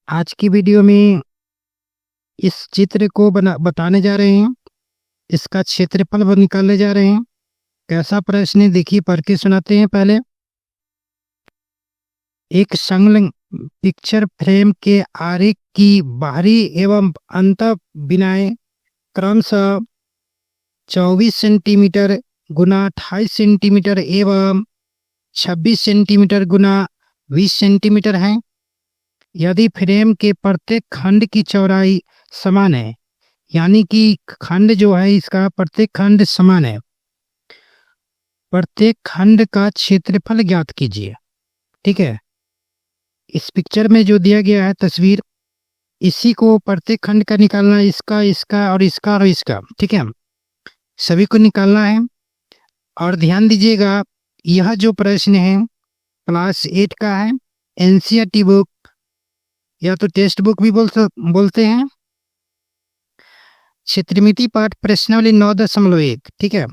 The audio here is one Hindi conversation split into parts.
आज की वीडियो में इस चित्र को बताने जा रहे हैं। इसका क्षेत्रफल निकालने जा रहे हैं। कैसा प्रश्न है देखिए, पढ़ के सुनाते हैं। पहले एक संलग्न पिक्चर फ्रेम के आरेख की बाहरी एवं अंत बिनाएं क्रमशः 24 सेंटीमीटर गुना 28 सेंटीमीटर एवं 26 सेंटीमीटर गुना 20 सेंटीमीटर है। यदि फ्रेम के प्रत्येक खंड की चौड़ाई समान है, यानी कि खंड जो है इसका प्रत्येक खंड समान है, प्रत्येक खंड का क्षेत्रफल ज्ञात कीजिए। ठीक है, इस पिक्चर में जो दिया गया है तस्वीर, इसी को प्रत्येक खंड का निकालना, इसका इसका और इसका और इसका। ठीक है, सभी को निकालना है। और ध्यान दीजिएगा, यह जो प्रश्न है क्लास 8 का है। एनसीईआरटी बुक या तो टेक्स्ट बुक भी बोलते हैं। क्षेत्रमिति पाठ प्रश्नावली 9.1। ठीक है,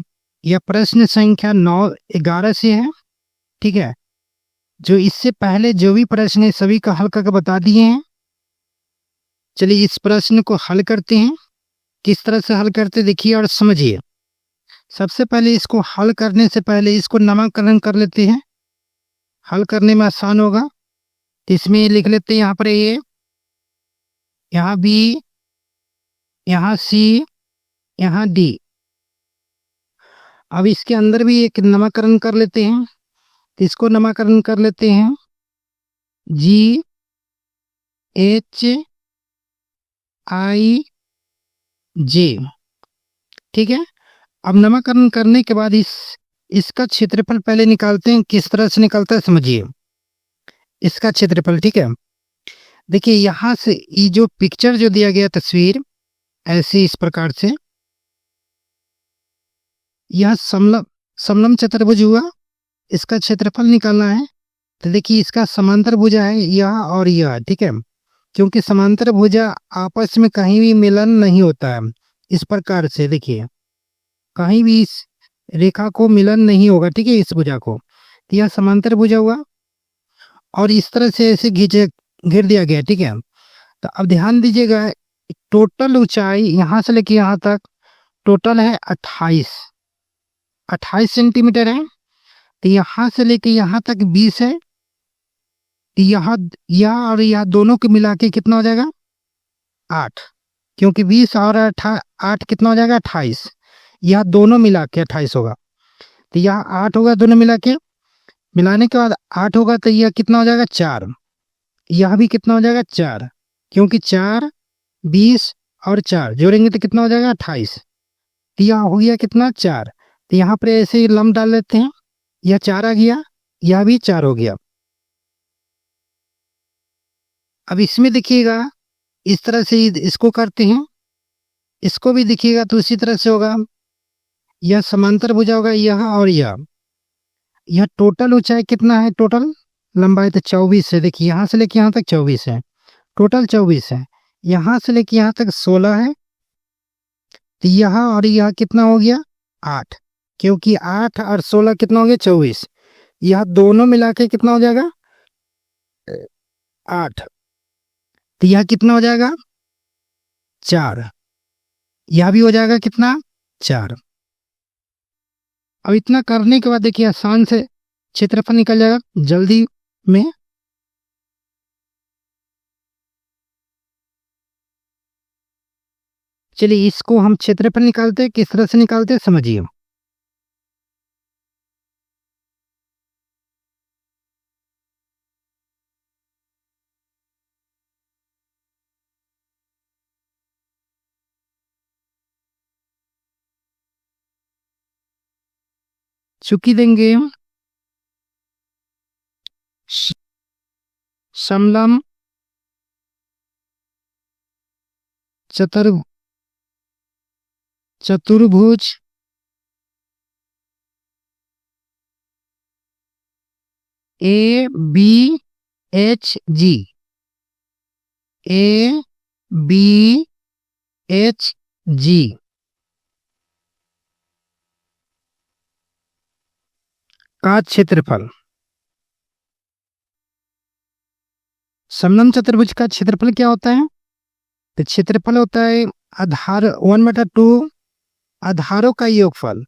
यह प्रश्न संख्या 9-11 से है। ठीक है, जो इससे पहले जो भी प्रश्न है सभी का हल करके बता दिए हैं। चलिए इस प्रश्न को हल करते हैं। किस तरह से हल करते देखिए और समझिए। सबसे पहले इसको हल करने से पहले इसको नामकरण कर लेते हैं, हल करने में आसान होगा। तो इसमें लिख लेते हैं, यहाँ पर ए, यहाँ बी, यहाँ सी, यहाँ डी। अब इसके अंदर भी एक नामकरण कर लेते हैं। तो इसको नामकरण कर लेते हैं जी एच आई जे। ठीक है, अब नामकरण करने के बाद इसका क्षेत्रफल पहले निकालते हैं। किस तरह से निकलता है समझिए इसका क्षेत्रफल। ठीक है, देखिए यहाँ से ये जो पिक्चर जो दिया गया तस्वीर, ऐसे इस प्रकार से यह समलम चतुर्भुज हुआ। इसका क्षेत्रफल निकालना है। तो देखिए इसका समांतर भुजा है यह और यह। ठीक है, क्योंकि समांतर भुजा आपस में कहीं भी मिलन नहीं होता है। इस प्रकार से देखिए कहीं भी इस रेखा को मिलन नहीं होगा। ठीक है, इस भुजा को। तो यह समांतर भुजा हुआ और इस तरह से ऐसे घेर दिया गया। ठीक है, तो अब ध्यान दीजिएगा, टोटल ऊंचाई यहाँ से लेके यहाँ तक टोटल है 28 सेंटीमीटर है। तो यहाँ से लेके यहाँ तक 20 है। तो यहाँ यह और यह दोनों को मिला के कितना हो जाएगा 8, क्योंकि 20 और 8 कितना हो जाएगा 28। यह दोनों मिला के 28 होगा। तो यह 8 होगा, दोनों मिला के मिलाने के बाद 8 होगा। तो यह कितना हो जाएगा 4। यह भी कितना हो जाएगा 4, क्योंकि 4 20 और 4 जोड़ेंगे तो कितना हो जाएगा 28। तो यह हो गया कितना 4। तो यहाँ पर ऐसे ही लम्ब डाल लेते हैं। यह 4 आ गया, यह भी 4 हो गया। अब इसमें देखिएगा इस तरह से इसको करते हैं, इसको भी देखिएगा तो उसी तरह से होगा। यह समांतर भुजा होगा यह और यह टोटल ऊंचाई कितना है, टोटल लंबाई तो 24 है। देखिए यहाँ से लेके यहाँ तक 24 है, टोटल 24 है। यहाँ से लेके यहाँ तक 16 है। तो यह और यह कितना हो गया 8, क्योंकि 8 और 16 कितना हो गया 24। यह दोनों मिला के कितना हो जाएगा 8। तो यह कितना हो जाएगा 4। यह भी हो जाएगा कितना 4। अब इतना करने के बाद देखिए आसान से क्षेत्रफल निकल जाएगा जल्दी में। चलिए इसको हम क्षेत्रफल निकालते हैं। किस तरह से निकालते हैं समझिए। चुकी देंगे समलम चतुर्भुज A B H G, A B H G का क्षेत्रफल समलंब चतुर्भुज का क्षेत्रफल क्या होता है? तो क्षेत्रफल होता है आधार 1/2 आधारों का योगफल,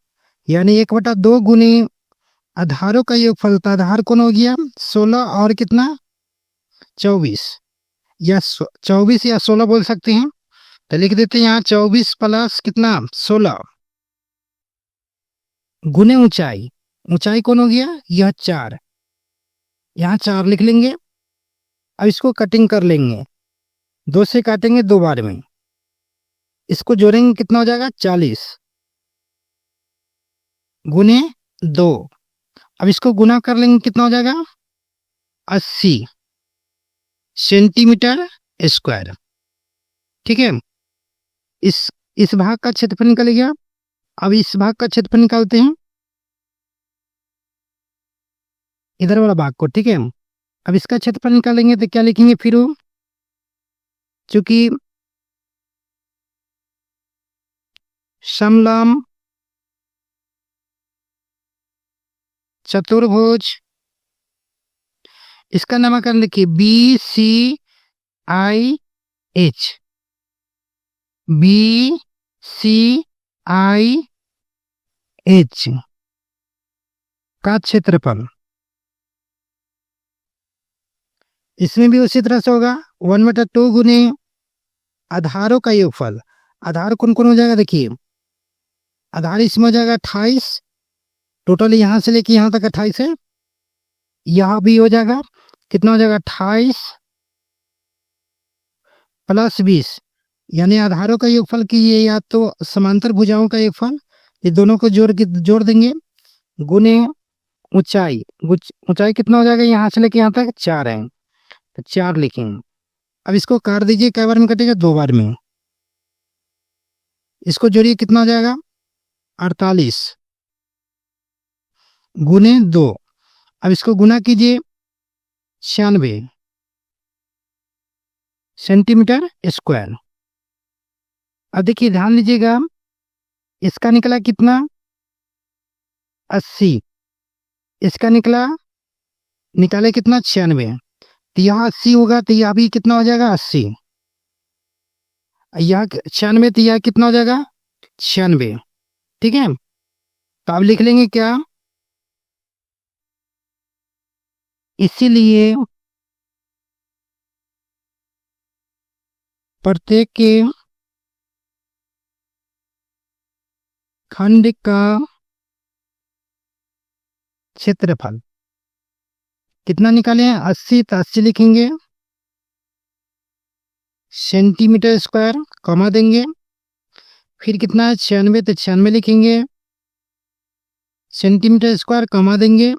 यानी 1/2 गुने आधारों का योगफल। तो आधार कौन हो गया? 16 और कितना? 24 या 24 या 16 बोल सकते हैं। तो लिख देते हैं यहाँ 24 प्लस कितना? 16 गुने ऊंचाई। ऊंचाई कौन हो गया? यह 4, यहाँ 4 लिख लेंगे। अब इसको कटिंग कर लेंगे, 2 से काटेंगे 2 बार में, इसको जोड़ेंगे कितना हो जाएगा? 40 गुने 2। अब इसको गुना कर लेंगे, कितना हो जाएगा? 80 सेंटीमीटर स्क्वायर। ठीक है, इस भाग का क्षेत्रफल निकल गया। अब इस भाग का क्षेत्रफल निकालते हैं, इधर वाला भाग को। ठीक है, अब इसका क्षेत्रफल निकालेंगे तो क्या लिखेंगे फिर? चूंकि समलंब चतुर्भुज, इसका नामकरण लिखिए BCIH। BCIH का क्षेत्रफल, इसमें भी उसी तरह से होगा 1/2 गुने आधारों का योगफल। आधार कौन कौन हो जाएगा? देखिए, आधार इसमें हो जाएगा 28, टोटल यहां से लेके यहां तक 28 है। यहां भी हो जाएगा, कितना हो जाएगा? 28 प्लस 20, यानी आधारों का योगफल कीजिए या तो समांतर भुजाओं का योगफल, ये दोनों को जोड़ देंगे, गुने ऊंचाई। ऊंचाई कितना हो जाएगा? यहाँ से लेके यहाँ तक 4 है, तो 4 लिखेंगे। अब इसको काट दीजिए, कै बार में कटेगा? 2 बार में। इसको जोड़िए, कितना हो जाएगा? 48 गुने 2। अब इसको गुना कीजिए, 96 सेंटीमीटर स्क्वायर। अब देखिए, ध्यान दीजिएगा, इसका निकला कितना? 80, इसका निकाले कितना? 96। तो यहाँ 80 होगा, तो यह भी कितना हो जाएगा? 80। यह 96, तो यह कितना हो जाएगा? 96। ठीक है, तो अब लिख लेंगे क्या? इसीलिए प्रत्येक के खंड का क्षेत्रफल कितना निकाले हैं? 80, तो 80 लिखेंगे सेंटीमीटर स्क्वायर, कमा देंगे। फिर कितना है? 96, तो 96 लिखेंगे सेंटीमीटर स्क्वायर, कमा देंगे।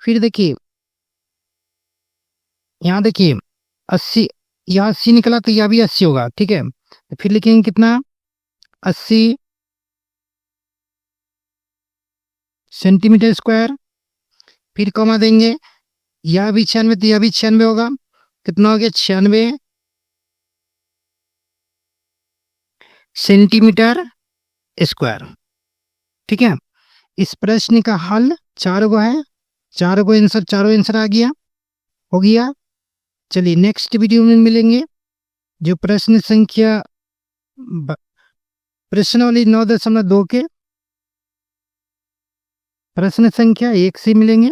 फिर देखिए, यहाँ देखिए 80, यहाँ 80 निकला, तो यह भी 80 होगा। ठीक है, तो फिर लिखेंगे कितना? 80 सेंटीमीटर स्क्वायर, फिर कमा देंगे। यह भी 96, तो यह भी 96 होगा। कितना हो गया? 96 सेंटीमीटर स्क्वायर। ठीक है, इस प्रश्न का हल 4 गो है, 4 गो आंसर, चारों आंसर आ गया, हो गया। चलिए नेक्स्ट वीडियो में मिलेंगे, जो प्रश्नावली 9.2 के प्रश्न संख्या 1 से मिलेंगे।